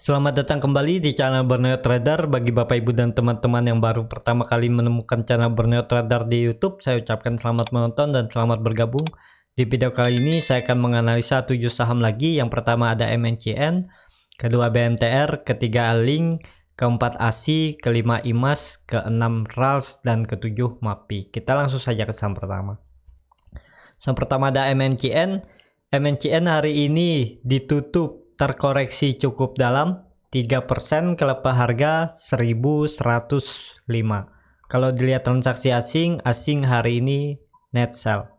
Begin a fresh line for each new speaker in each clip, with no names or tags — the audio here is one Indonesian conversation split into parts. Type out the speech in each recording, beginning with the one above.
Selamat datang kembali di channel Borneo Trader. Bagi Bapak Ibu dan teman-teman yang baru pertama kali menemukan channel Borneo Trader di YouTube, saya ucapkan selamat menonton dan selamat bergabung. Di video kali ini saya akan menganalisa 7 saham lagi. Yang pertama ada MNCN, kedua BMTR, ketiga Link, keempat ASI, kelima IMAS, keenam RALS, dan ketujuh MAPI. Kita langsung saja ke saham pertama. Saham pertama ada MNCN. MNCN hari ini ditutup terkoreksi cukup dalam 3% ke lepas harga 1105. Kalau dilihat transaksi asing hari ini net sell.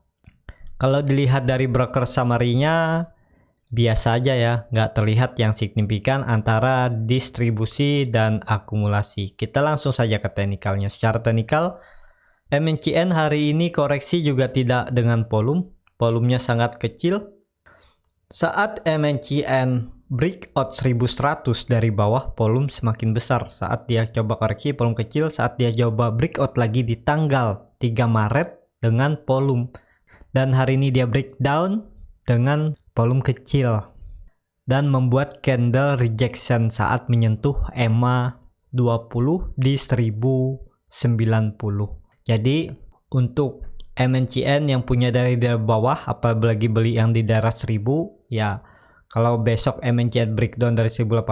Kalau dilihat dari broker summary-nya biasa aja ya, nggak terlihat yang signifikan antara distribusi dan akumulasi. Kita langsung saja ke teknikalnya. Secara teknikal MNCN hari ini koreksi juga tidak dengan volumenya sangat kecil. Saat MNCN breakout 1100 dari bawah, volume semakin besar. Saat dia coba koreksi, volume kecil. Saat dia coba breakout lagi di tanggal 3 Maret dengan volume. Dan hari ini dia breakdown dengan volume kecil. Dan membuat candle rejection saat menyentuh EMA 20 di 1090. Jadi untuk MNCN yang punya dari bawah, apalagi beli yang di daerah 1000, ya kalau besok MNCN breakdown dari 1080,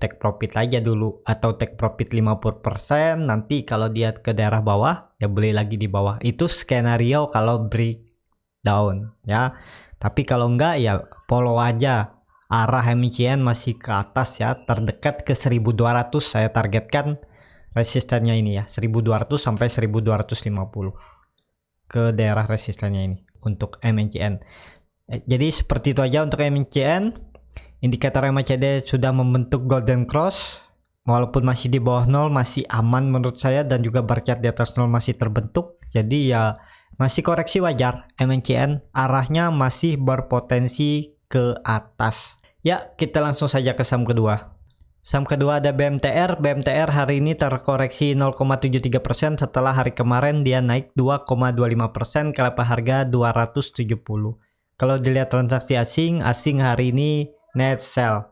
take profit aja dulu, atau take profit 50%. Nanti kalau dia ke daerah bawah, ya beli lagi di bawah. Itu skenario kalau breakdown ya. Tapi kalau enggak, ya follow aja. Arah MNCN masih ke atas ya, terdekat ke 1200. Saya targetkan resistennya ini ya, 1200 sampai 1250 ke daerah resistennya ini untuk MNCN. Jadi seperti itu aja untuk MNCN. Indikator MACD sudah membentuk golden cross, walaupun masih di bawah 0 masih aman menurut saya, dan juga bar chart di atas 0 masih terbentuk. Jadi ya masih koreksi wajar. MNCN arahnya masih berpotensi ke atas. Ya, kita langsung saja ke saham kedua. Saham kedua ada BMTR. BMTR hari ini terkoreksi 0,73% setelah hari kemarin dia naik 2,25% ke lepas harga 270. Kalau dilihat transaksi asing hari ini net sell.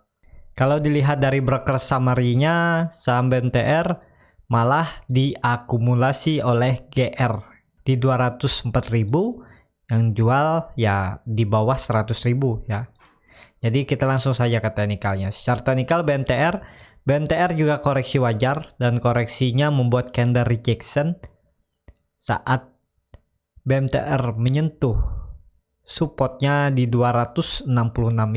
Kalau dilihat dari broker summary-nya, saham BMTR malah diakumulasi oleh GR di 204.000, yang jual ya di bawah 100.000 ya. Jadi kita langsung saja ke teknikalnya. Secara teknikal BMTR juga koreksi wajar, dan koreksinya membuat candle rejection saat BMTR menyentuh supportnya di 266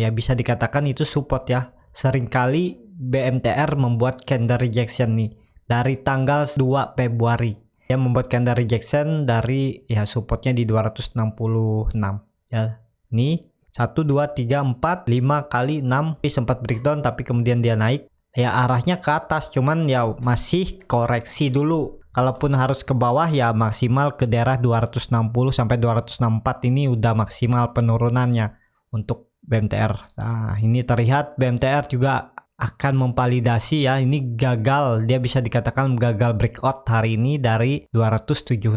ya, bisa dikatakan itu support ya. Seringkali BMTR membuat candle rejection nih dari tanggal 2 Februari. Dia membuat candle rejection dari ya supportnya di 266 ya. Nih 1, 2, 3, 4, 5 kali 6 sempat breakdown, tapi kemudian dia naik ya, arahnya ke atas, cuman ya masih koreksi dulu. Kalaupun harus ke bawah ya maksimal ke daerah 260 sampai 264. Ini udah maksimal penurunannya untuk BMTR. Nah, ini terlihat BMTR juga akan memvalidasi ya, ini gagal, dia bisa dikatakan gagal breakout hari ini dari 276.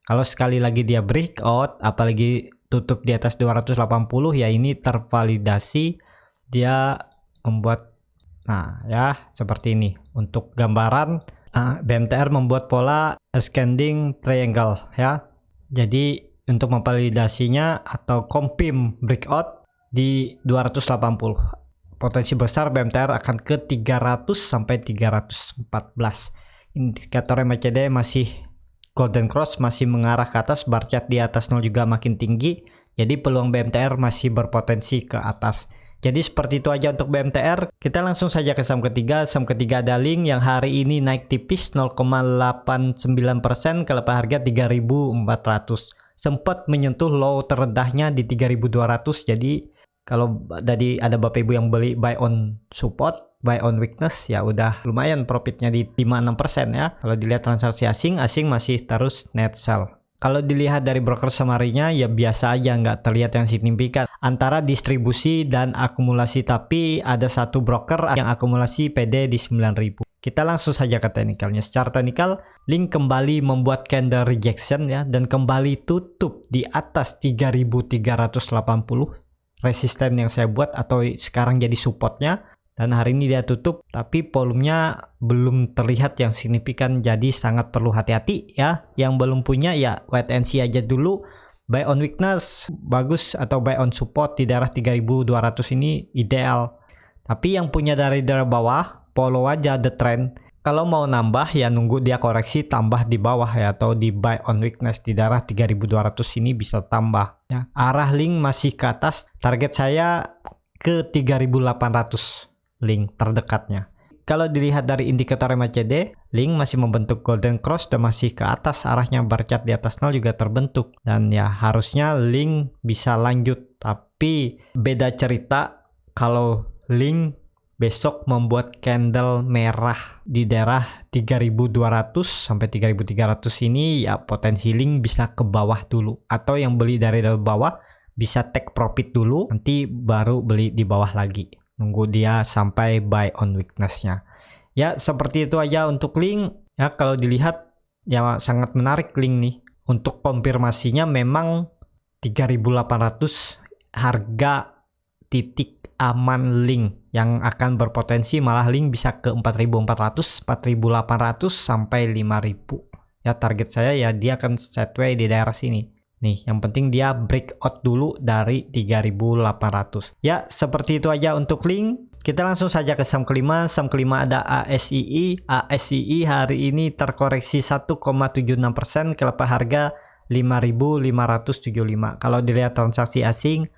Kalau sekali lagi dia breakout, apalagi tutup di atas 280, ya ini tervalidasi dia membuat, nah ya seperti ini. Untuk gambaran, BMTR membuat pola ascending triangle ya. Jadi untuk memvalidasinya atau confirm breakout di 280, potensi besar BMTR akan ke 300 sampai 314. Indikator MACD masih golden cross, masih mengarah ke atas, bar chart di atas 0 juga makin tinggi. Jadi peluang BMTR masih berpotensi ke atas. Jadi seperti itu aja untuk BMTR. Kita langsung saja ke saham ketiga. Saham ketiga ada Link yang hari ini naik tipis 0,89% ke lepas harga 3.400. Sempat menyentuh low terendahnya di 3.200. Jadi kalau tadi ada Bapak Ibu yang beli buy on support, buy on weakness, ya udah lumayan profitnya di 5-6% ya. Kalau dilihat transaksi asing masih terus net sell. Kalau dilihat dari broker summary-nya ya biasa aja, nggak terlihat yang signifikan antara distribusi dan akumulasi, tapi ada satu broker yang akumulasi PD di 9.000. Kita langsung saja ke teknikalnya. Secara teknikal, Link kembali membuat candle rejection ya, dan kembali tutup di atas 3.380. Resisten yang saya buat atau sekarang jadi supportnya dan hari ini dia tutup, tapi volumenya belum terlihat yang signifikan, jadi sangat perlu hati-hati ya. Yang belum punya ya wait and see aja dulu. Buy on weakness bagus atau buy on support di daerah 3200 ini ideal. Tapi yang punya dari daerah bawah, follow aja the trend. Kalau mau nambah ya nunggu dia koreksi tambah di bawah ya, atau di buy on weakness di daerah 3200 ini bisa tambah ya. Arah link masih ke atas, target saya ke 3800 link terdekatnya. Kalau dilihat dari indikator MACD, link masih membentuk golden cross dan masih ke atas arahnya, bar chart di atas 0 juga terbentuk. Dan ya harusnya link bisa lanjut, tapi beda cerita kalau link besok membuat candle merah di daerah 3200 sampai 3300 ini, ya potensi link bisa ke bawah dulu, atau yang beli dari bawah bisa take profit dulu, nanti baru beli di bawah lagi, nunggu dia sampai buy on weakness-nya. Ya seperti itu aja untuk link ya. Kalau dilihat ya sangat menarik link nih. Untuk konfirmasinya memang 3800 harga titik aman link, yang akan berpotensi malah link bisa ke 4400, 4800 sampai 5000 ya. Target saya ya dia akan sideways di daerah sini nih. Yang penting dia breakout dulu dari 3800 ya. Seperti itu aja untuk link. Kita langsung saja ke saham kelima. Saham kelima ada ASII. ASII hari ini terkoreksi 1,76% ke level harga 5.575. Kalau dilihat transaksi asing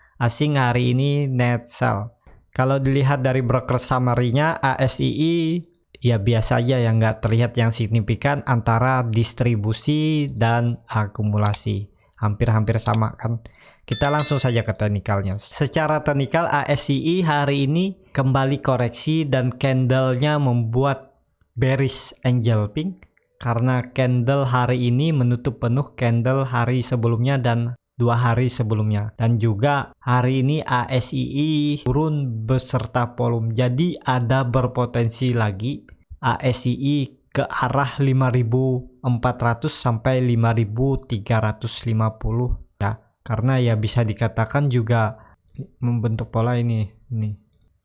hari ini net sell. Kalau dilihat dari broker summary-nya, ASII ya biasa aja, yang nggak terlihat yang signifikan antara distribusi dan akumulasi. Hampir-hampir sama kan. Kita langsung saja ke teknikalnya. Secara teknikal ASII hari ini kembali koreksi dan candlenya membuat bearish angel pink, karena candle hari ini menutup penuh candle hari sebelumnya dan 2 hari sebelumnya. Dan juga hari ini ASII turun beserta volume, jadi ada berpotensi lagi ASII ke arah 5.400 sampai 5.350 ya. Karena ya bisa dikatakan juga membentuk pola ini.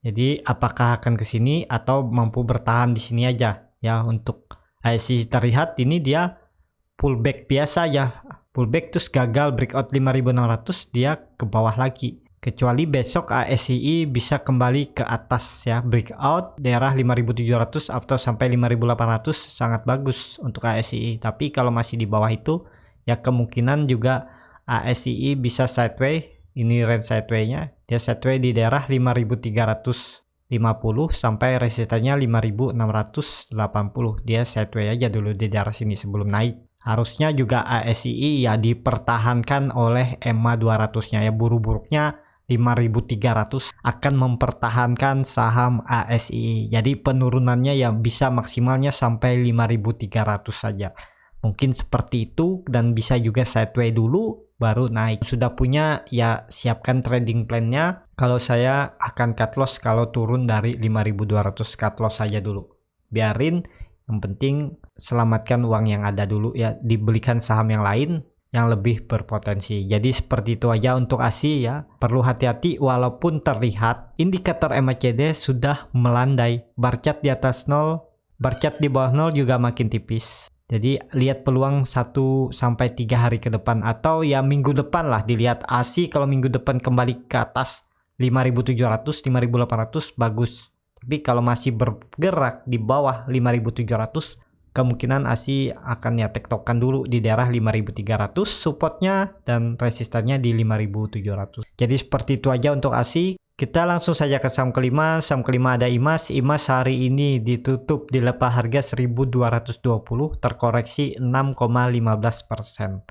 Jadi apakah akan ke sini atau mampu bertahan di sini aja ya. Untuk ASII terlihat ini dia pullback biasa ya. Pullback terus gagal breakout 5.600, dia ke bawah lagi. Kecuali besok ASII bisa kembali ke atas ya, breakout daerah 5.700 atau sampai 5.800 sangat bagus untuk ASII. Tapi kalau masih di bawah itu ya kemungkinan juga ASII bisa sideways. Ini range sideways-nya, dia sideways di daerah 5.350 sampai resistannya 5.680. Dia sideways aja dulu di daerah sini sebelum naik. Harusnya juga ASII ya dipertahankan oleh EMA 200-nya ya. Buruk-buruknya 5.300 akan mempertahankan saham ASII. Jadi penurunannya ya bisa maksimalnya sampai 5.300 saja. Mungkin seperti itu, dan bisa juga sideways dulu baru naik. Sudah punya ya siapkan trading plan-nya. Kalau saya akan cut loss kalau turun dari 5.200, cut loss saja dulu. Biarin, yang penting selamatkan uang yang ada dulu ya, dibelikan saham yang lain yang lebih berpotensi. Jadi seperti itu aja untuk ASI ya. Perlu hati-hati walaupun terlihat indikator MACD sudah melandai. Bar chart di atas 0, bar chart di bawah 0 juga makin tipis. Jadi lihat peluang 1 sampai 3 hari ke depan, atau ya minggu depan lah dilihat. ASI kalau minggu depan kembali ke atas 5.700, 5.800 bagus. Tapi kalau masih bergerak di bawah 5.700, kemungkinan ASI akan ya tektokan dulu di daerah 5.300 supportnya, dan resistannya di 5.700. Jadi seperti itu aja untuk ASI. Kita langsung saja ke saham kelima. Saham kelima ada IMAS. IMAS hari ini ditutup di level harga 1.220, terkoreksi 6,15%.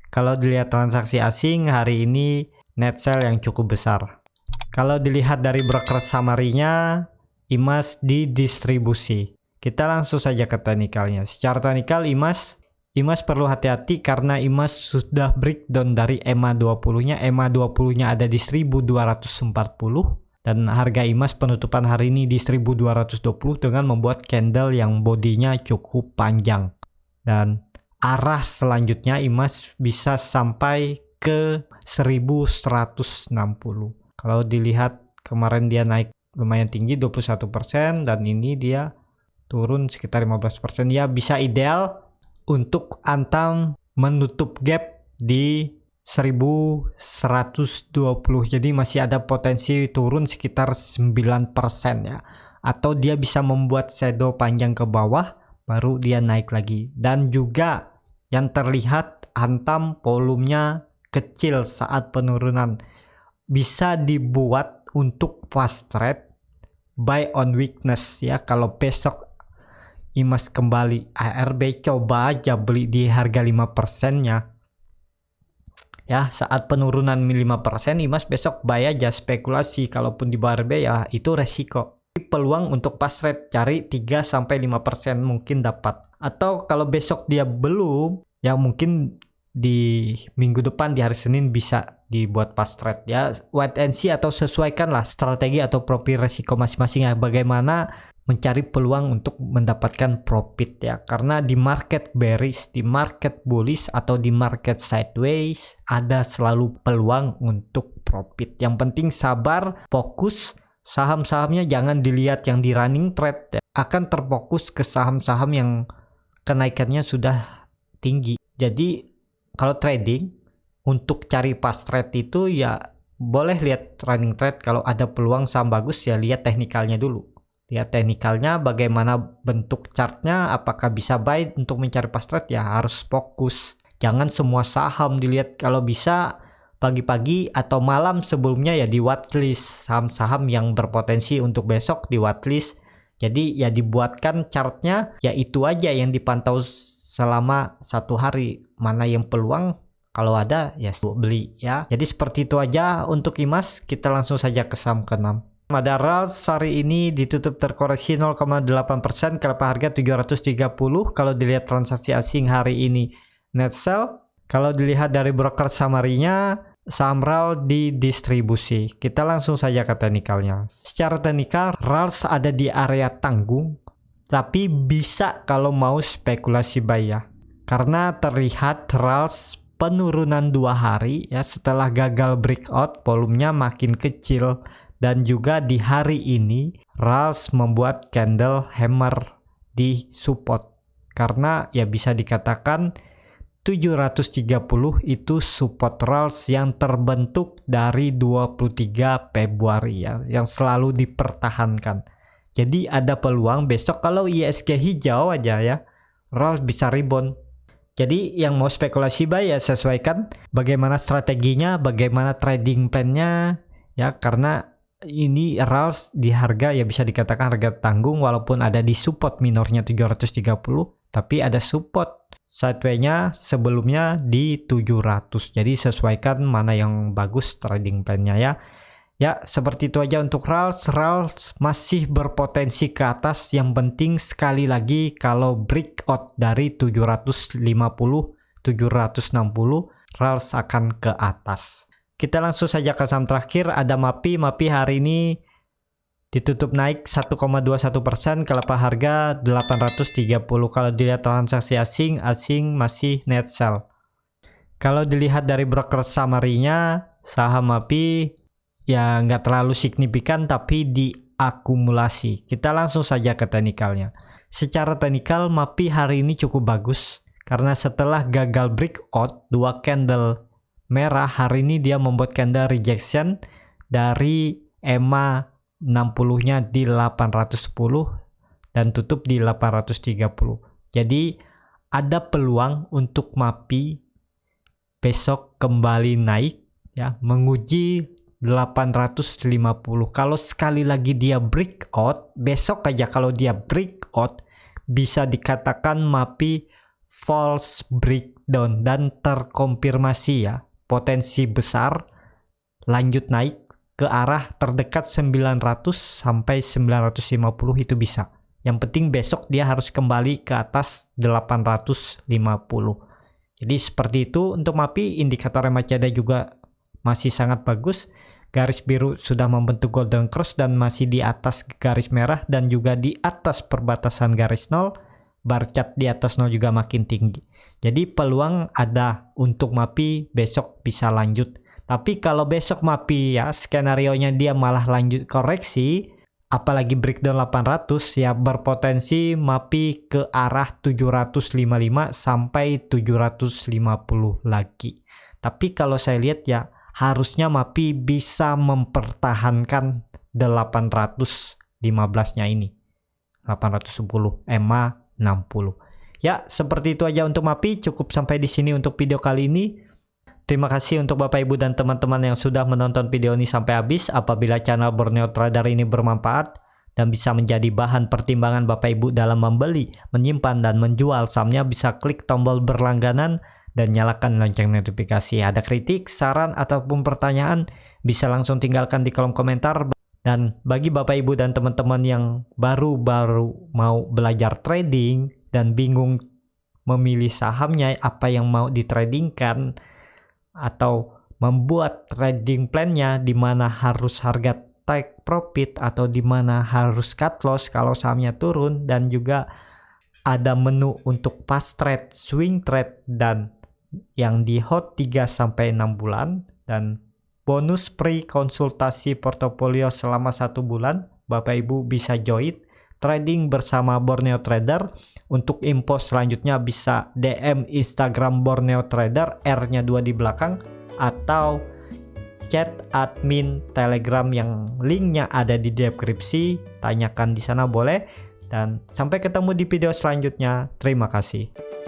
Kalau dilihat transaksi asing hari ini net sell yang cukup besar. Kalau dilihat dari broker summary-nya, IMAS didistribusi. Kita langsung saja ke teknikalnya. Secara teknikal IMAS perlu hati-hati karena IMAS sudah breakdown dari EMA 20-nya. EMA 20-nya ada di 1240 dan harga IMAS penutupan hari ini di 1220 dengan membuat candle yang bodinya cukup panjang. Dan arah selanjutnya IMAS bisa sampai ke 1160. Kalau dilihat kemarin dia naik lumayan tinggi 21%, dan ini dia turun sekitar 15%. Ya bisa ideal untuk Antam menutup gap di 1120, jadi masih ada potensi turun sekitar 9% ya, atau dia bisa membuat shadow panjang ke bawah baru dia naik lagi. Dan juga yang terlihat Antam volumenya kecil saat penurunan, bisa dibuat untuk fast trade buy on weakness ya. Kalau besok IMAS kembali ARB, coba aja beli di harga 5% nya ya. Saat penurunan 5% IMAS besok buy aja, spekulasi. Kalaupun di bawah RB ya itu resiko. Peluang untuk fast trade cari 3-5% mungkin dapat. Atau kalau besok dia belum, ya mungkin di minggu depan di hari Senin bisa dibuat fast trade ya. Wait and see atau sesuaikanlah strategi atau profil resiko masing-masing ya, bagaimana mencari peluang untuk mendapatkan profit ya. Karena di market bearish, di market bullish atau di market sideways ada selalu peluang untuk profit. Yang penting sabar, fokus. Saham-sahamnya jangan dilihat yang di running trade ya. Akan terfokus ke saham-saham yang kenaikannya sudah tinggi. Jadi kalau trading untuk cari fast trade itu ya boleh lihat running trade. Kalau ada peluang saham bagus ya lihat teknikalnya dulu. Lihat teknikalnya bagaimana bentuk chartnya, apakah bisa buy. Untuk mencari fast trade ya harus fokus. Jangan semua saham dilihat. Kalau bisa pagi-pagi atau malam sebelumnya ya di watchlist saham-saham yang berpotensi untuk besok, di watchlist. Jadi ya dibuatkan chartnya, ya itu aja yang dipantau selama 1 hari. Mana yang peluang, kalau ada ya beli ya. Jadi seperti itu aja untuk IMAS. Kita langsung saja ke saham ke-6. Ada RALS hari ini ditutup terkoreksi 0,8%, kelapa harga 730. Kalau dilihat transaksi asing hari ini net sell. Kalau dilihat dari broker summary-nya, saham RAL didistribusi. Kita langsung saja ke teknikalnya. Secara teknikal, RALS ada di area tanggung, tapi bisa kalau mau spekulasi buy ya. Karena terlihat RALS penurunan 2 hari ya, setelah gagal breakout, volumenya makin kecil. Dan juga di hari ini RALS membuat candle hammer di support. Karena ya bisa dikatakan 730 itu support RALS yang terbentuk dari 23 Februari ya, yang selalu dipertahankan. Jadi ada peluang besok kalau ISG hijau aja ya, RALS bisa rebound. Jadi yang mau spekulasi buy ya sesuaikan bagaimana strateginya, bagaimana trading plan-nya ya. Karena ini RALS di harga ya bisa dikatakan harga tanggung, walaupun ada di support minornya 730, tapi ada support sideway-nya sebelumnya di 700. Jadi sesuaikan mana yang bagus trading plan-nya ya. Ya, seperti itu aja untuk RALS. RALS masih berpotensi ke atas. Yang penting sekali lagi kalau breakout dari 750, 760, RALS akan ke atas. Kita langsung saja ke saham terakhir, ada MAPI. MAPI hari ini ditutup naik 1,21%, kelapa harga 830. Kalau dilihat transaksi asing masih net sell. Kalau dilihat dari broker summary-nya, saham MAPI ya nggak terlalu signifikan tapi diakumulasi. Kita langsung saja ke teknikalnya. Secara teknikal MAPI hari ini cukup bagus karena setelah gagal breakout 2 candle merah, hari ini dia membuat candle rejection dari EMA 60-nya di 810 dan tutup di 830. Jadi ada peluang untuk MAPI besok kembali naik ya, menguji 850. Kalau sekali lagi dia breakout, besok aja kalau dia breakout bisa dikatakan MAPI false breakdown dan terkonfirmasi ya. Potensi besar lanjut naik ke arah terdekat 900 sampai 950 itu bisa. Yang penting besok dia harus kembali ke atas 850. Jadi seperti itu untuk MAPI. Indikator RMACD juga masih sangat bagus. Garis biru sudah membentuk golden cross dan masih di atas garis merah dan juga di atas perbatasan garis 0. Bar chart di atas 0 juga makin tinggi. Jadi peluang ada untuk MAPI besok bisa lanjut. Tapi kalau besok MAPI ya skenario-nya dia malah lanjut koreksi, apalagi breakdown 800 ya berpotensi MAPI ke arah 755 sampai 750 lagi. Tapi kalau saya lihat ya harusnya MAPI bisa mempertahankan 815-nya ini. 810 EMA 60. Ya, seperti itu aja untuk MAPI. Cukup sampai di sini untuk video kali ini. Terima kasih untuk Bapak Ibu dan teman-teman yang sudah menonton video ini sampai habis. Apabila channel Borneo Trader ini bermanfaat dan bisa menjadi bahan pertimbangan Bapak Ibu dalam membeli, menyimpan, dan menjual sahamnya, bisa klik tombol berlangganan dan nyalakan lonceng notifikasi. Ada kritik, saran, ataupun pertanyaan, bisa langsung tinggalkan di kolom komentar. Dan bagi Bapak Ibu dan teman-teman yang baru-baru mau belajar trading dan bingung memilih sahamnya apa yang mau ditradingkan, atau membuat trading plan-nya di mana harus harga take profit atau di mana harus cut loss kalau sahamnya turun, dan juga ada menu untuk fast trade, swing trade, dan yang di hot 3 sampai 6 bulan, dan bonus free konsultasi portofolio selama 1 bulan. Bapak Ibu bisa join trading bersama Borneo Trader. Untuk info selanjutnya bisa DM Instagram Borneo Trader, R-nya 2 di belakang, atau chat admin Telegram yang linknya ada di deskripsi. Tanyakan di sana boleh. Dan sampai ketemu di video selanjutnya. Terima kasih.